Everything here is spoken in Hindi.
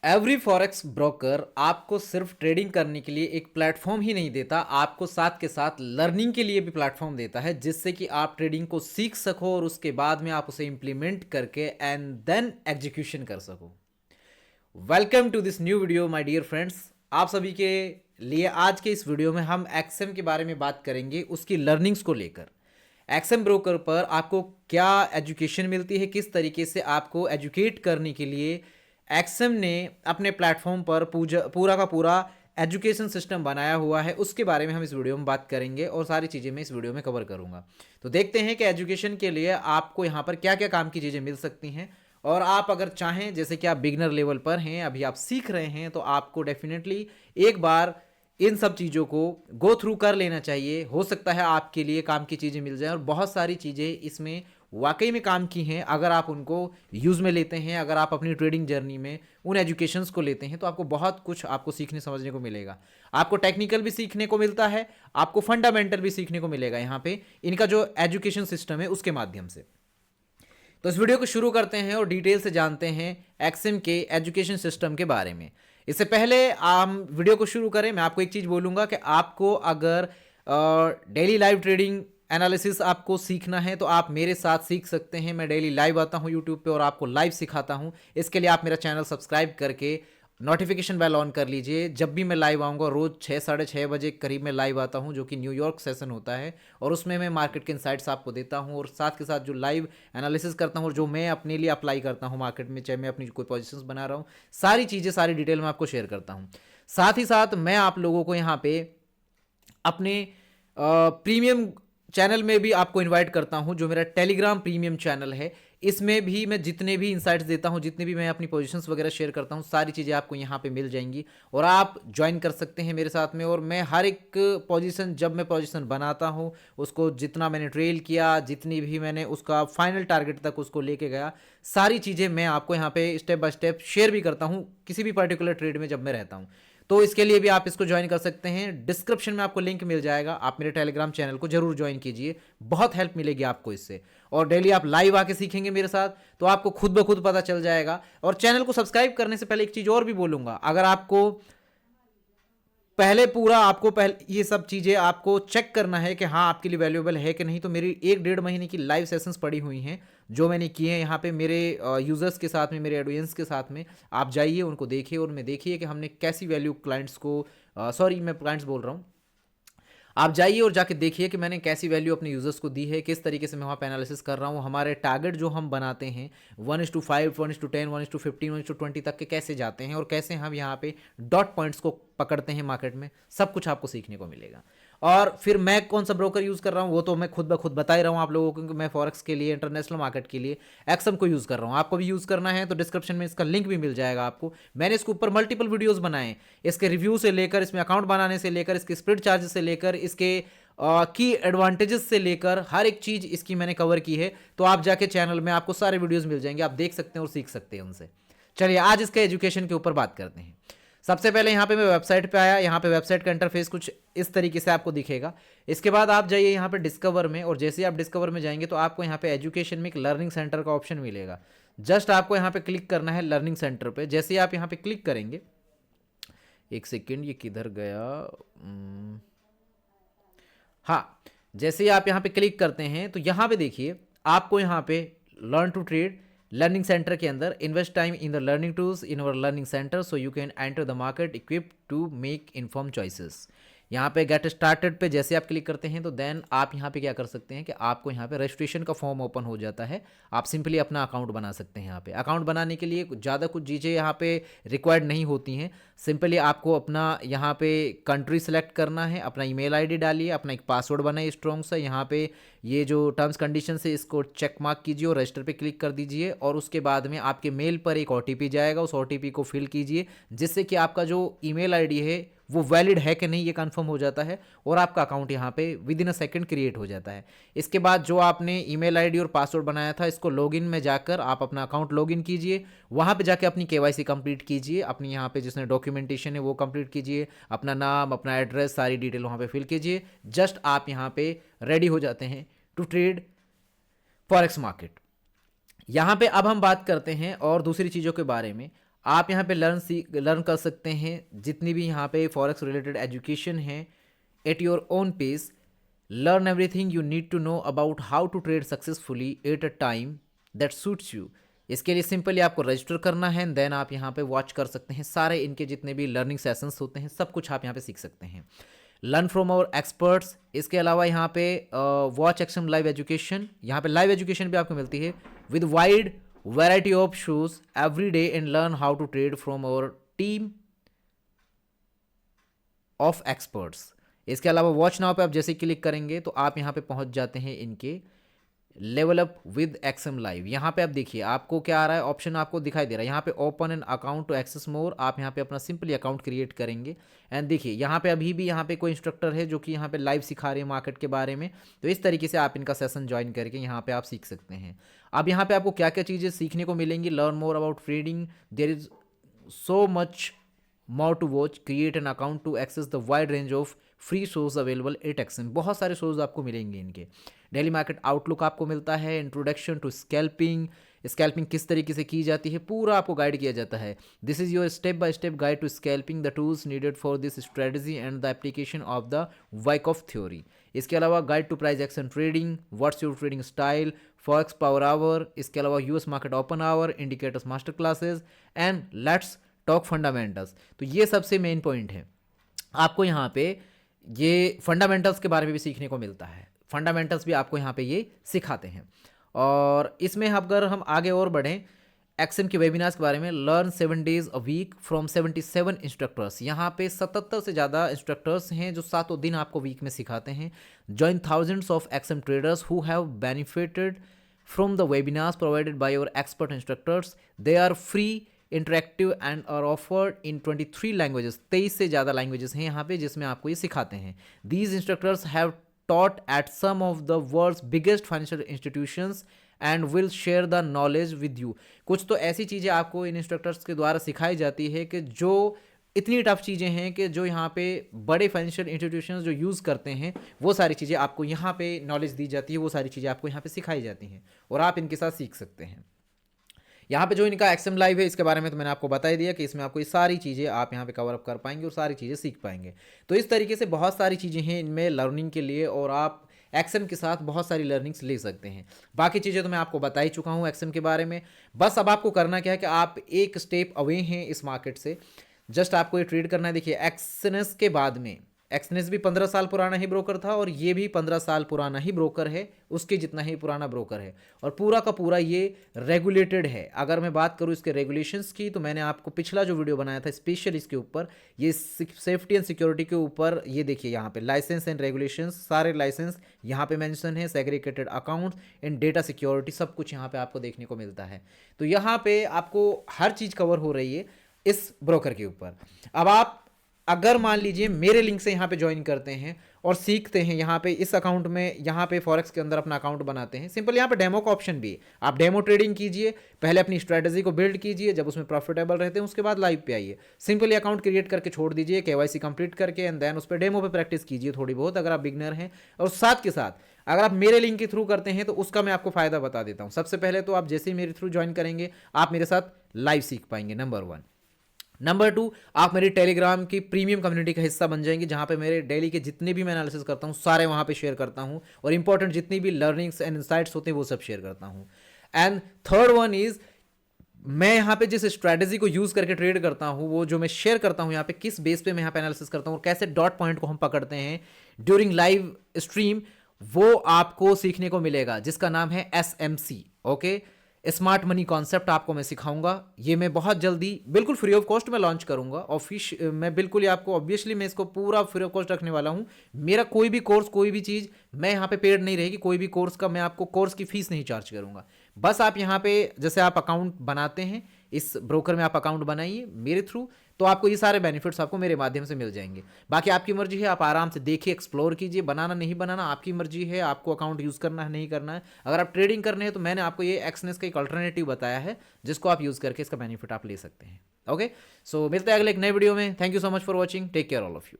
एवरी फॉरेक्स ब्रोकर आपको सिर्फ ट्रेडिंग करने के लिए एक प्लेटफॉर्म ही नहीं देता, आपको साथ के साथ लर्निंग के लिए भी प्लेटफॉर्म देता है, जिससे कि आप ट्रेडिंग को सीख सको और उसके बाद में आप उसे इंप्लीमेंट करके एंड देन एग्जीक्यूशन कर सको। Welcome to this new video my dear friends. आप सभी के लिए आज के इस वीडियो में हम एक्सएम के बारे में बात करेंगे, उसकी लर्निंग्स को लेकर। एक्सएम ब्रोकर पर आपको क्या एजुकेशन मिलती है, किस तरीके से आपको एजुकेट करने के लिए एक्सएम ने अपने प्लेटफॉर्म पर पूरा का पूरा एजुकेशन सिस्टम बनाया हुआ है, उसके बारे में हम इस वीडियो में बात करेंगे और सारी चीज़ें मैं इस वीडियो में कवर करूंगा। तो देखते हैं कि एजुकेशन के लिए आपको यहाँ पर क्या क्या काम की चीज़ें मिल सकती हैं। और आप अगर चाहें, जैसे कि आप बिगनर लेवल पर हैं, अभी आप सीख रहे हैं, तो आपको डेफिनेटली एक बार इन सब चीज़ों को गो थ्रू कर लेना चाहिए। हो सकता है आपके लिए काम की चीज़ें मिल जाएं और बहुत सारी चीज़ें इसमें वाकई में काम की हैं। अगर आप उनको यूज़ में लेते हैं, अगर आप अपनी ट्रेडिंग जर्नी में उन एजुकेशंस को लेते हैं, तो आपको बहुत कुछ आपको सीखने समझने को मिलेगा। आपको टेक्निकल भी सीखने को मिलता है, आपको फंडामेंटल भी सीखने को मिलेगा यहाँ पे इनका जो एजुकेशन सिस्टम है उसके माध्यम से। तो इस वीडियो को शुरू करते हैं और डिटेल से जानते हैं एक्सएम के एजुकेशन सिस्टम के बारे में। इससे पहले हम वीडियो को शुरू करें, मैं आपको एक चीज़ बोलूँगा कि आपको अगर डेली लाइव ट्रेडिंग एनालिसिस आपको सीखना है तो आप मेरे साथ सीख सकते हैं। मैं डेली लाइव आता हूं यूट्यूब पे और आपको लाइव सिखाता हूं। इसके लिए आप मेरा चैनल सब्सक्राइब करके नोटिफिकेशन बेल ऑन कर लीजिए। जब भी मैं लाइव आऊँगा, रोज़ 6 साढ़े 6 बजे करीब मैं लाइव आता हूँ, जो कि न्यूयॉर्क सेशन होता है, और उसमें मैं मार्केट के इनसाइट्स आपको देता हूँ और साथ के साथ जो लाइव एनालिसिस करता हूँ और जो मैं अपने लिए अप्लाई करता हूँ मार्केट में, चाहे मैं अपनी कोई पोजीशंस बना रहा हूँ, सारी चीज़ें सारी डिटेल में आपको शेयर करता हूँ। साथ ही साथ मैं आप लोगों को यहाँ पे अपने प्रीमियम चैनल में भी आपको इनवाइट करता हूं, जो मेरा टेलीग्राम प्रीमियम चैनल है। इसमें भी मैं जितने भी इंसाइट्स देता हूं, जितने भी मैं अपनी पोजीशंस वगैरह शेयर करता हूं, सारी चीज़ें आपको यहां पे मिल जाएंगी और आप ज्वाइन कर सकते हैं मेरे साथ में। और मैं हर एक पोजीशन, जब मैं पोजीशन बनाता हूं, उसको जितना मैंने ट्रेल किया, जितनी भी मैंने उसका फाइनल टारगेट तक उसको लेके गया, सारी चीज़ें मैं आपको यहाँ पे स्टेप बाय स्टेप शेयर भी करता हूँ किसी भी पर्टिकुलर ट्रेड में जब मैं रहता हूँ। तो इसके लिए भी आप इसको ज्वाइन कर सकते हैं। डिस्क्रिप्शन में आपको लिंक मिल जाएगा, आप मेरे टेलीग्राम चैनल को जरूर ज्वाइन कीजिए, बहुत हेल्प मिलेगी आपको इससे। और डेली आप लाइव आके सीखेंगे मेरे साथ, तो आपको खुद ब खुद पता चल जाएगा। और चैनल को सब्सक्राइब करने से पहले एक चीज़ और भी बोलूँगा, अगर आपको पहले ये सब चीज़ें आपको चेक करना है कि हाँ आपके लिए वैल्यूएबल है कि नहीं, तो मेरी 1 डेढ़ महीने की लाइव सेशंस पड़ी हुई हैं जो मैंने किए हैं यहाँ पे मेरे यूज़र्स के साथ में, मेरे ऑडियंस के साथ में। आप जाइए, उनको देखिए और उनमें देखिए कि हमने कैसी वैल्यू क्लाइंट्स को, सॉरी मैं क्लाइंट्स बोल रहा हूँ, आप जाइए और जाके देखिए कि मैंने कैसी वैल्यू अपने यूज़र्स को दी है, किस तरीके से मैं वहाँ पे एनालिसिस कर रहा हूँ। हमारे टारगेट जो हम बनाते हैं 1:5, 1:10, 1:15, 1:20 तक के कैसे जाते हैं और कैसे हम यहाँ पे डॉट पॉइंट्स को पकड़ते हैं मार्केट में, सब कुछ आपको सीखने को मिलेगा। और फिर मैं कौन सा ब्रोकर यूज़ कर रहा हूँ वो तो मैं खुद ब खुद बता ही रहा हूँ आप लोगों को, क्योंकि मैं फॉरेक्स के लिए, इंटरनेशनल मार्केट के लिए एक्सएम को यूज़ कर रहा हूँ। आपको भी यूज़ करना है तो डिस्क्रिप्शन में इसका लिंक भी मिल जाएगा आपको। मैंने इसके ऊपर मल्टीपल वीडियोस बनाए हैं, इसके रिव्यू से लेकर, इसमें अकाउंट बनाने से लेकर, इसके स्प्रेड चार्जेस से लेकर, इसके की एडवांटेजेस से लेकर हर एक चीज़ इसकी मैंने कवर की है। तो आप जाके चैनल में आपको सारे वीडियोस मिल जाएंगे, आप देख सकते हैं और सीख सकते हैं उनसे। चलिए आज इसके एजुकेशन के ऊपर बात करते हैं। सबसे पहले यहाँ पे मैं वेबसाइट पे आया, यहाँ पे वेबसाइट का इंटरफेस कुछ इस तरीके से आपको दिखेगा। इसके बाद आप जाइए यहाँ पे डिस्कवर में, और जैसे ही आप डिस्कवर में जाएंगे तो आपको यहाँ पे एजुकेशन में एक लर्निंग सेंटर का ऑप्शन मिलेगा। जस्ट आपको यहाँ पे क्लिक करना है लर्निंग सेंटर पे। जैसे ही आप यहाँ पे क्लिक करेंगे, एक सेकेंड ये किधर गया, हाँ, जैसे ही आप यहाँ पे क्लिक करते हैं तो यहाँ पे देखिए आपको यहाँ पे learn to trade learning centre के अंदर invest time in the learning tools in our learning centre so you can enter the market equip to make inform choices. यहाँ पे गेट स्टार्टेड पे जैसे आप क्लिक करते हैं तो देन आप यहाँ पे क्या कर सकते हैं कि आपको यहाँ पे रजिस्ट्रेशन का फॉर्म ओपन हो जाता है। आप सिंपली अपना अकाउंट बना सकते हैं। यहाँ पे अकाउंट बनाने के लिए ज़्यादा कुछ चीज़ें यहाँ पे रिक्वायर्ड नहीं होती हैं। सिंपली आपको अपना यहाँ पे कंट्री सेलेक्ट करना है, अपना ईमेल आईडी डालिए, अपना एक पासवर्ड बनाइए स्ट्रॉन्ग सा। यहाँ पे ये जो टर्म्स कंडीशन है इसको चेक मार्क कीजिए और रजिस्टर पे क्लिक कर दीजिए। और उसके बाद में आपके मेल पर एक ओटीपी जाएगा, उस ओटीपी को फिल कीजिए, जिससे कि आपका जो ईमेल आईडी है वो वैलिड है कि नहीं ये कंफर्म हो जाता है और आपका अकाउंट यहाँ पे with in a second create हो जाता है। इसके बाद जो आपने ईमेल आईडी और पासवर्ड बनाया था, इसको लॉगिन में जाकर आप अपना अकाउंट लॉगिन कीजिए। वहाँ पे जाके अपनी केवाईसी कंप्लीट कीजिए, अपनी यहाँ पे जिसने डॉक्यूमेंटेशन है वो कंप्लीट कीजिए, अपना नाम, अपना एड्रेस, सारी डिटेल वहाँ पे फिल कीजिए। जस्ट आप यहाँ पे रेडी हो जाते हैं टू ट्रेड फॉरेक्स मार्केट। यहाँ पे अब हम बात करते हैं और दूसरी चीज़ों के बारे में। आप यहाँ पे लर्न कर सकते हैं जितनी भी यहाँ पे फॉरेक्स रिलेटेड एजुकेशन है at your own pace. Learn everything you need to know about how to trade successfully at a time that suits you. इसके लिए सिंपली आपको रजिस्टर करना है एंड देन आप यहाँ पे वॉच कर सकते हैं सारे इनके जितने भी लर्निंग सेशंस होते हैं, सब कुछ आप यहाँ पे सीख सकते हैं. Learn from our experts. इसके अलावा यहाँ पे वॉच एक्सम लाइव एजुकेशन, यहाँ पे लाइव एजुकेशन भी आपको मिलती है with wide variety of shows every day and learn how to trade from our team of experts. इसके अलावा वॉच नाउ पे आप जैसे क्लिक करेंगे तो आप यहाँ पे पहुँच जाते हैं इनके level up with XM live. यहाँ पे आप देखिए आपको क्या आ रहा है, ऑप्शन आपको दिखाई दे रहा है यहाँ पे open an account to access more. आप यहाँ पे अपना सिंपली अकाउंट क्रिएट करेंगे एंड देखिए यहाँ पे अभी भी यहाँ पे कोई इंस्ट्रक्टर है जो कि यहाँ पे लाइव सिखा रहे हैं मार्केट के बारे में. तो इस तरीके से आप इनका सेशन ज्वाइन करके यहाँ पे आप सीख सकते हैं. अब यहाँ पे आपको क्या क्या चीज़ें सीखने को मिलेंगी. Learn more about trading. There is so much more to watch. Create an account to access the wide range of free shows available at XM. बहुत सारे शोज आपको मिलेंगे इनके. डेली मार्केट आउटलुक आपको मिलता है. इंट्रोडक्शन टू स्कैल्पिंग, स्कैल्पिंग किस तरीके से की जाती है पूरा आपको गाइड किया जाता है. This is your step by step guide to scalping, the tools needed for this strategy and the application of the Wyckoff theory. इसके अलावा guide to price action trading, what's your trading style, forex power hour. इसके अलावा US market open hour, indicators master classes and let's talk fundamentals. तो ये सबसे मेन पॉइंट है. आपको यहाँ पे ये फंडामेंटल्स के बारे में भी सीखने को मिलता है. फंडामेंटल्स भी आपको यहाँ पे ये सिखाते हैं. और इसमें अगर हम आगे और बढ़ें एक्सएम के वेबिनार्स के बारे में, learn 7 days a week from 77 instructors. यहाँ पे 77 से ज़्यादा इंस्ट्रक्टर्स हैं जो 7 दिन आपको वीक में सिखाते हैं. Join thousands of XM traders who have benefited from the webinars provided by your expert instructors. They are free, interactive and are offered in 23 languages. 23 से ज़्यादा लैंग्वेजेस हैं यहाँ पे जिसमें आपको ये सिखाते हैं. These instructors have taught at some of the world's biggest financial institutions and will share the knowledge with you. कुछ तो ऐसी चीज़ें आपको इन इंस्ट्रक्टर्स के द्वारा सिखाई जाती है कि जो इतनी टफ चीज़ें हैं कि जो यहाँ पे बड़े फाइनेंशियल इंस्टीट्यूशंस जो यूज़ करते हैं वो सारी चीज़ें आपको यहाँ पे नॉलेज दी जाती है, वो सारी चीज़ें आपको यहाँ पे सिखाई जाती हैं और आप इनके साथ सीख सकते हैं. यहाँ पे जो इनका एक्सएम लाइव है इसके बारे में तो मैंने आपको बता ही दिया कि इसमें आपको ये सारी चीज़ें आप यहाँ पे कवर अप कर पाएंगे और सारी चीज़ें सीख पाएंगे. तो इस तरीके से बहुत सारी चीज़ें हैं इनमें लर्निंग के लिए और आप एक्सएम के साथ बहुत सारी लर्निंग्स ले सकते हैं. बाकी चीज़ें तो मैं आपको बता ही चुका हूँ एक्सएम के बारे में. बस अब आपको करना क्या है कि आप एक स्टेप अवे हैं इस मार्केट से. जस्ट आपको ये ट्रेड करना है. देखिए एक्सएनएस के बाद में, एक्सएनएस भी 15 साल पुराना ही ब्रोकर था और ये भी 15 साल पुराना ही ब्रोकर है, उसके जितना ही पुराना ब्रोकर है और पूरा का पूरा ये रेगुलेटेड है. अगर मैं बात करूँ इसके रेगुलेशंस की तो मैंने आपको पिछला जो वीडियो बनाया था स्पेशल इसके ऊपर, ये सेफ्टी एंड सिक्योरिटी के ऊपर, ये देखिए यहाँ पे लाइसेंस एंड रेगुलेशंस, सारे लाइसेंस यहाँ पे मेंशन है, segregated accounts and data security, सब कुछ यहाँ पे आपको देखने को मिलता है. तो यहाँ पे आपको हर चीज़ कवर हो रही है इस ब्रोकर के ऊपर. अब आप अगर मान लीजिए मेरे लिंक से यहाँ पे ज्वाइन करते हैं और सीखते हैं यहाँ पे इस अकाउंट में, यहाँ पे फॉरेक्स के अंदर अपना अकाउंट बनाते हैं, सिंपल यहाँ पे डेमो का ऑप्शन भी है. आप डेमो ट्रेडिंग कीजिए, पहले अपनी स्ट्रैटेजी को बिल्ड कीजिए, जब उसमें प्रॉफिटेबल रहते हैं उसके बाद लाइव पे आइए. सिंपली अकाउंट क्रिएट करके छोड़ दीजिए, केवाईसी कंप्लीट करके एंड देन उस पर डेमो पे प्रैक्टिस कीजिए थोड़ी बहुत अगर आप बिगनर हैं. और साथ के साथ अगर आप मेरे लिंक के थ्रू करते हैं तो उसका मैं आपको फायदा बता देता हूँ. सबसे पहले तो आप जैसे ही मेरे थ्रू ज्वाइन करेंगे आप मेरे साथ लाइव सीख पाएंगे, नंबर 1. नंबर 2, आप मेरी टेलीग्राम की प्रीमियम कम्युनिटी का हिस्सा बन जाएंगे जहाँ पे मेरे डेली के जितने भी मैं एनालिसिस करता हूँ सारे वहाँ पे शेयर करता हूँ और इंपॉर्टेंट जितनी भी लर्निंग्स एंड इंसाइट्स होते हैं वो सब शेयर करता हूँ. एंड थर्ड वन इज मैं यहाँ पे जिस स्ट्रैटेजी को यूज़ करके ट्रेड करता हूँ वो जो मैं शेयर करता हूँ यहाँ पे किस बेस पे मैं यहाँ पे एनालिसिस करता हूँ और कैसे डॉट पॉइंट को हम पकड़ते हैं ड्यूरिंग लाइव स्ट्रीम, वो आपको सीखने को मिलेगा जिसका नाम है SMC. Okay, smart money concept आपको मैं सिखाऊंगा. ये मैं बहुत जल्दी बिल्कुल फ्री ऑफ कॉस्ट में लॉन्च करूंगा. मैं बिल्कुल ही आपको ऑब्वियसली मैं इसको पूरा फ्री ऑफ कॉस्ट रखने वाला हूं. मेरा कोई भी कोर्स, कोई भी चीज़ मैं यहाँ पे पेड नहीं रहेगी. कोई भी कोर्स का मैं आपको कोर्स की फीस नहीं चार्ज करूंगा. बस आप यहाँ पे जैसे आप अकाउंट बनाते हैं इस ब्रोकर में, आप अकाउंट बनाइए मेरे थ्रू, तो आपको ये सारे बेनिफिट्स आपको मेरे माध्यम से मिल जाएंगे. बाकी आपकी मर्जी है, आप आराम से देखिए, एक्सप्लोर कीजिए. बनाना नहीं बनाना आपकी मर्जी है, आपको अकाउंट यूज़ करना है नहीं करना है. अगर आप ट्रेडिंग करने हैं तो मैंने आपको ये एक्सनेस का एक अल्टरनेटिव बताया है जिसको आप यूज़ करके इसका बेनिफिट आप ले सकते हैं. ओके, सो मिलते हैं अगले एक नए वीडियो में. Thank you so much for watching. Take care all of you.